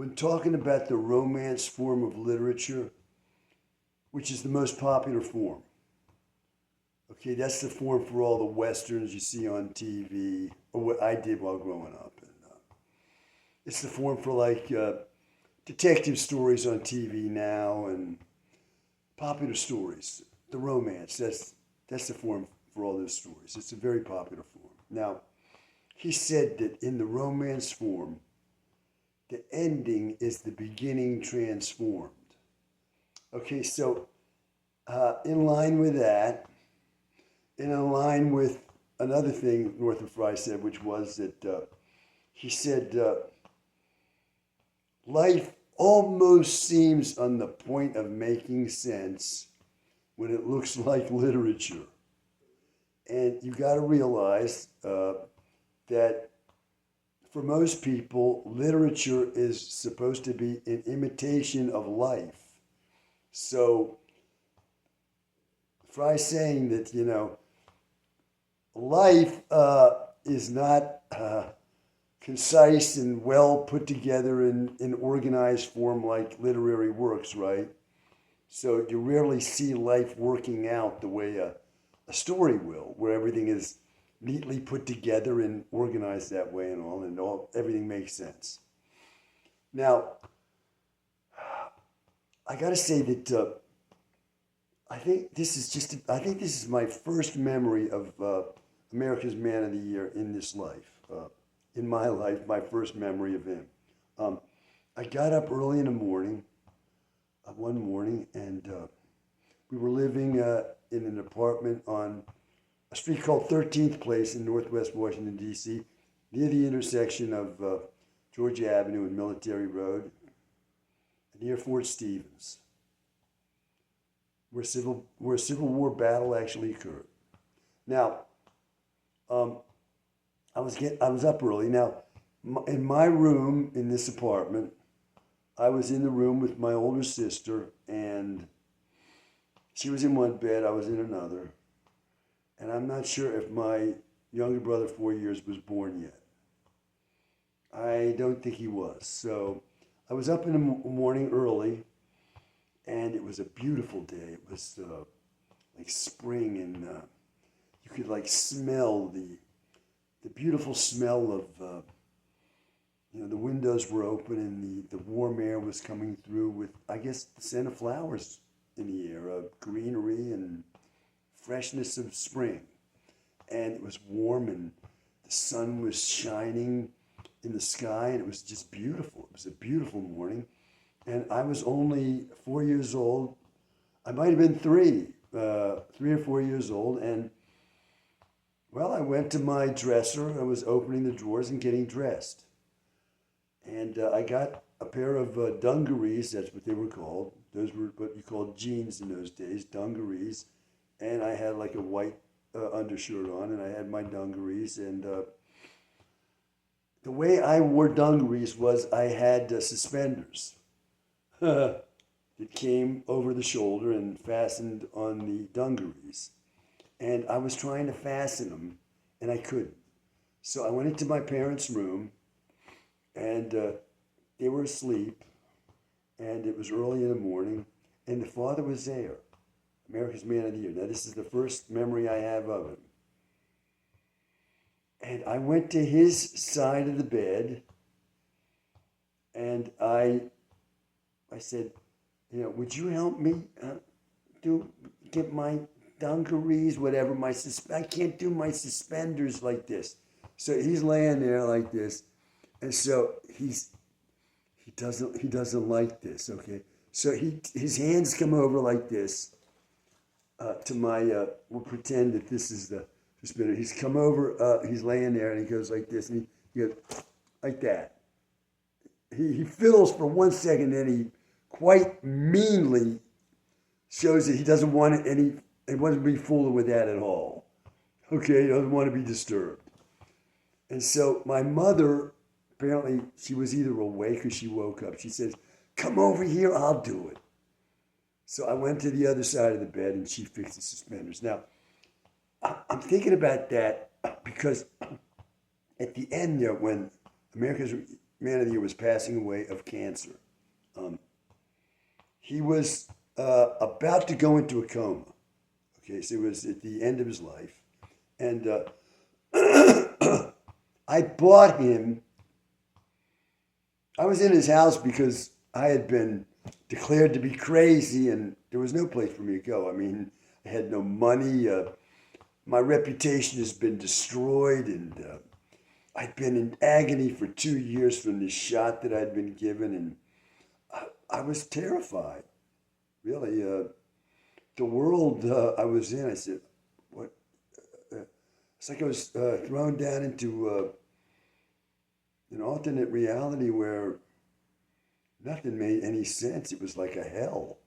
When talking about the romance form of literature, which is the most popular form, okay, that's the form for all the westerns you see on TV, or what I did while growing up. And it's the form for like detective stories on TV now and popular stories. The romance, that's the form for all those stories. It's a very popular form. Now, he said that in the romance form, the ending is the beginning transformed. Okay, so in line with that, and in line with another thing Northrop Frye said, which was that he said, life almost seems on the point of making sense when it looks like literature. And you got to realize that for most people, literature is supposed to be an imitation of life. So, Fry saying that, life is not concise and well put together in organized form like literary works, right? So you rarely see life working out the way a story will, where everything is neatly put together and organized that way and everything makes sense. Now, I got to say that I think this is my first memory of America's Man of the Year in this life. In my life, my first memory of him. I got up early in the morning, one morning, and we were living in an apartment on a street called 13th Place in Northwest Washington, D.C., near the intersection of Georgia Avenue and Military Road, near Fort Stevens, where a Civil War battle actually occurred. Now, I was up early. Now, in my room in this apartment, I was in the room with my older sister, and she was in one bed, I was in another. And I'm not sure if my younger brother, 4 years, was born yet. I don't think he was. So I was up in the morning early, and it was a beautiful day. It was like spring, and you could like smell the beautiful smell of, the windows were open and the warm air was coming through with, I guess, the scent of flowers in the air, greenery and freshness of spring. And it was warm and the sun was shining in the sky and it was just beautiful. It was a beautiful morning. And I was only 4 years old. I might have been 3 or 4 years old. And well, I went to my dresser. I was opening the drawers and getting dressed. And I got a pair of dungarees, that's what they were called. Those were what you called jeans in those days, dungarees. And I had like a white undershirt on, and I had my dungarees. And the way I wore dungarees was I had suspenders that came over the shoulder and fastened on the dungarees. And I was trying to fasten them, and I couldn't. So I went into my parents' room, and they were asleep, and it was early in the morning, and the father was there, America's Man of the Year. Now, this is the first memory I have of him. And I went to his side of the bed, and I said, would you help me get my dungarees, whatever, I can't do my suspenders like this. So he's laying there like this. And so he doesn't like this, okay? So his hands come over like this to my, we'll pretend that this is the suspender. He's come over, he's laying there and he goes like this and he goes like that. He fiddles for 1 second and he quite meanly shows that he doesn't want any, he doesn't be fooling with that at all. Okay, he doesn't want to be disturbed. And so my mother, apparently she was either awake or she woke up. She says, come over here, I'll do it. So I went to the other side of the bed and she fixed the suspenders. Now, I'm thinking about that because at the end there, when America's Man of the Year was passing away of cancer. Um, he was about to go into a coma. Okay, so it was at the end of his life. And I bought him, I was in his house because I had been declared to be crazy and there was no place for me to go. I mean, I had no money. My reputation has been destroyed and I'd been in agony for 2 years from this shot that I'd been given. And I was terrified, really. The world I was in, I said, what? It's like I was thrown down into an alternate reality where nothing made any sense. It was like a hell.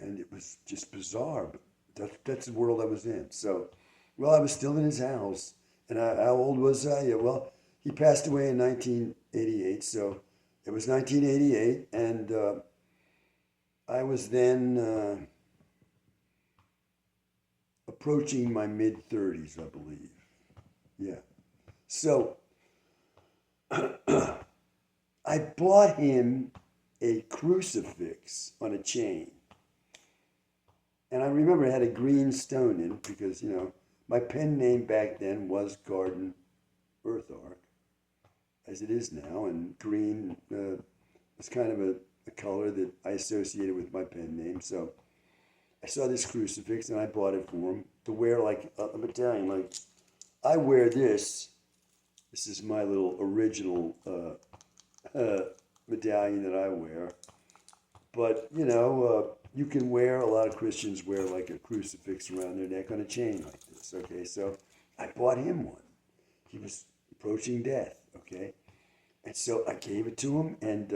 And it was just bizarre. But that's the world I was in. So, well, I was still in his house. And how old was I? Yeah, well, he passed away in 1988. So it was 1988. And I was then approaching my mid-30s, I believe. Yeah. So I bought him a crucifix on a chain. And I remember it had a green stone in it because, my pen name back then was Garden Earthark, as it is now. And green was kind of a color that I associated with my pen name. So I saw this crucifix and I bought it for him to wear like a medallion. Like, I wear this. This is my little original medallion that I wear. But, you can wear, a lot of Christians wear like a crucifix around their neck on a chain like this, okay? So I bought him one. He was approaching death, okay? And so I gave it to him and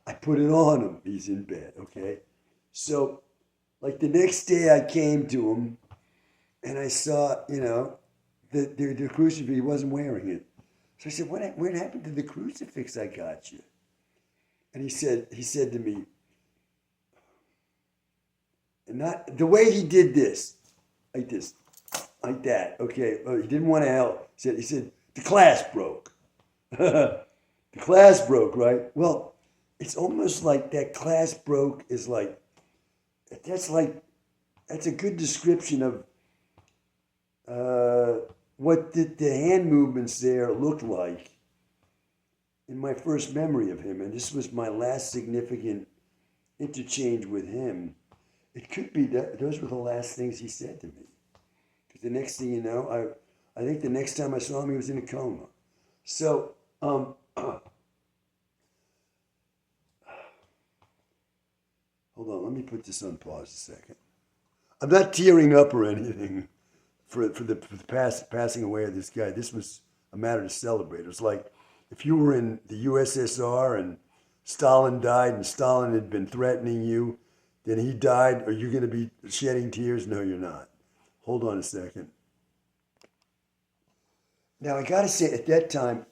I put it on him. He's in bed, okay? So, like the next day I came to him and I saw, the crucifix, he wasn't wearing it. So I said, what happened to the crucifix I got you? And he said to me, and not the way he did this, like that. Okay, he didn't want to help. He said, the clasp broke. The clasp broke, right? Well, it's almost like that clasp broke is like, that's a good description of what the hand movements there looked like in my first memory of him. And this was my last significant interchange with him. It could be that those were the last things he said to me. Because the next thing you know, I think the next time I saw him, he was in a coma. So, hold on, let me put this on pause a second. I'm not tearing up or anything for the passing away of this guy. This was a matter to celebrate. It was like if you were in the USSR and Stalin died and Stalin had been threatening you, then he died. Are you going to be shedding tears? No, you're not. Hold on a second. Now, I got to say, at that time,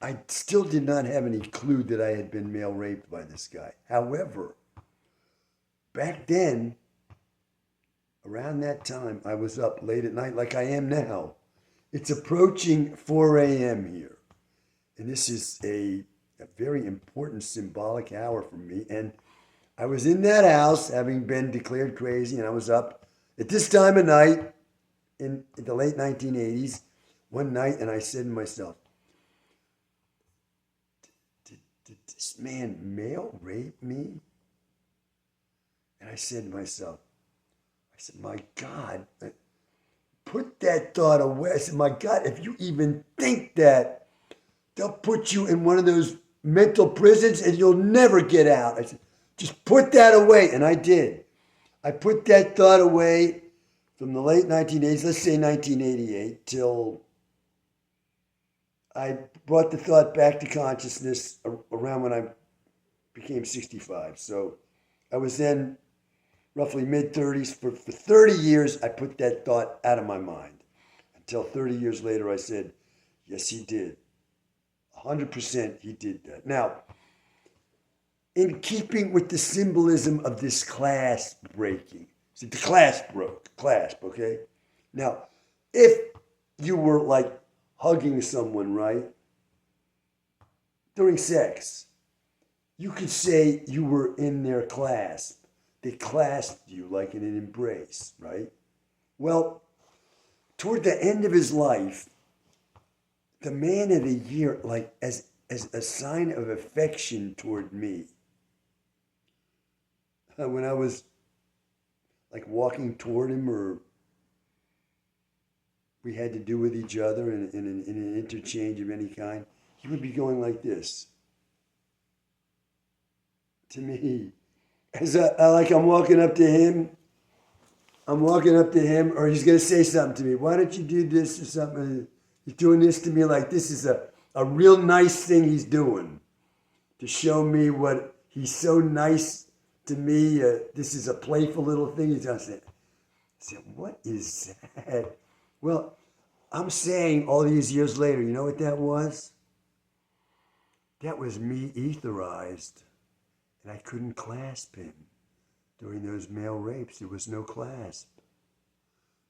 I still did not have any clue that I had been male raped by this guy. However, back then, around that time, I was up late at night like I am now. It's approaching 4 a.m. here. And this is a very important symbolic hour for me. And I was in that house having been declared crazy, and I was up at this time of night in the late 1980s, one night, and I said to myself, did this man male rape me? And I said to myself, my God, put that thought away. I said, my God, if you even think that, they'll put you in one of those mental prisons and you'll never get out. I said, just put that away. And I did. I put that thought away from the late 1980s, let's say 1988, till I brought the thought back to consciousness around when I became 65. So I was then roughly mid-30s. For 30 years, I put that thought out of my mind. Until 30 years later, I said, yes, he did. 100% he did that. Now, in keeping with the symbolism of this clasp breaking, see, the clasp broke, okay? Now, if you were like hugging someone, right? during sex. You could say you were in their clasp. They clasped you like in an embrace, right? Well, toward the end of his life, the man of the year, like as a sign of affection toward me, when I was like walking toward him or we had to do with each other in an interchange of any kind, he would be going like this to me. As I'm walking up to him, or he's going to say something to me. Why don't you do this or something? He's doing this to me like this is a real nice thing he's doing to show me what he's so nice to me. This is a playful little thing he's done. I said, what is that? Well, I'm saying all these years later, you know what that was? That was me etherized, and I couldn't clasp him. During those male rapes, there was no clasp.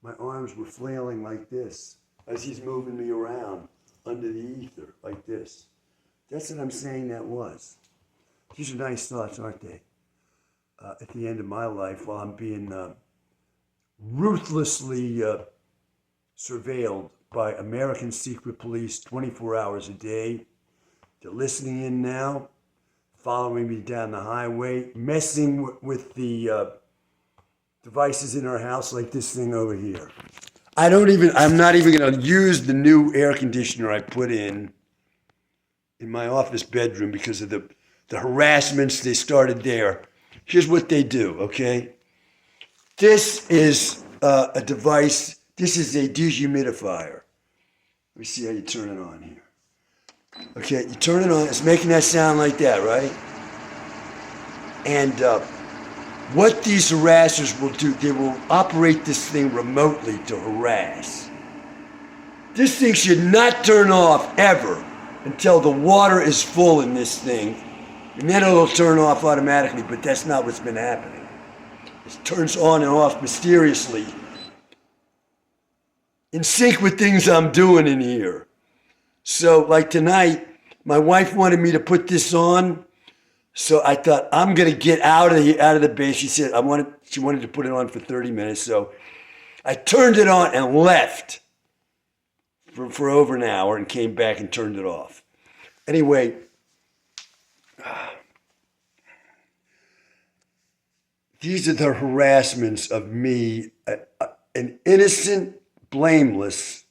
My arms were flailing like this as he's moving me around under the ether, like this. That's what I'm saying that was. These are nice thoughts, aren't they? At the end of my life, while I'm being ruthlessly surveilled by American secret police 24 hours a day. They're listening in now, following me down the highway, messing with the devices in our house like this thing over here. I'm not even going to use the new air conditioner I put in my office bedroom because of the harassments they started there. Here's what they do, okay? This is a device, this is a dehumidifier. Let me see how you turn it on here. Okay, you turn it on, it's making that sound like that, right? And what these harassers will do, they will operate this thing remotely to harass. This thing should not turn off ever until the water is full in this thing, and then it'll turn off automatically, but that's not what's been happening. It turns on and off mysteriously, in sync with things I'm doing in here. So like tonight, my wife wanted me to put this on, so I thought I'm gonna get out of the base. She said she wanted to put it on for 30 minutes, so I turned it on and left for over an hour and came back and turned it off. Anyway, these are the harassments of me, an innocent, blameless,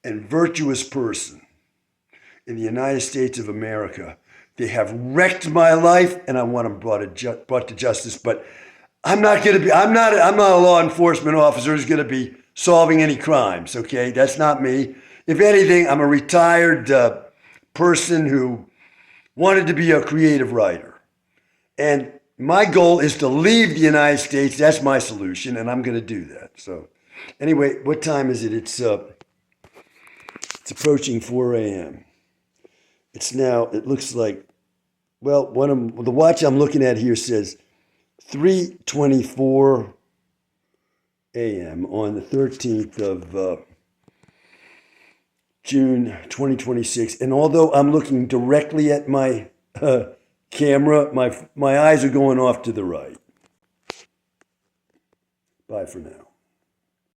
and virtuous person in the United States of America. They have wrecked my life, and I want them brought to justice. But I'm not a law enforcement officer who's going to be solving any crimes. Okay, that's not me. If anything, I'm a retired person who wanted to be a creative writer, and my goal is to leave the United States. That's my solution, and I'm going to do that. So, anyway, what time is it? It's approaching 4 a.m. It's now, it looks like, well, the watch I'm looking at here says 3:24 a.m. on the 13th of June 2026. And although I'm looking directly at my camera, my eyes are going off to the right. Bye for now.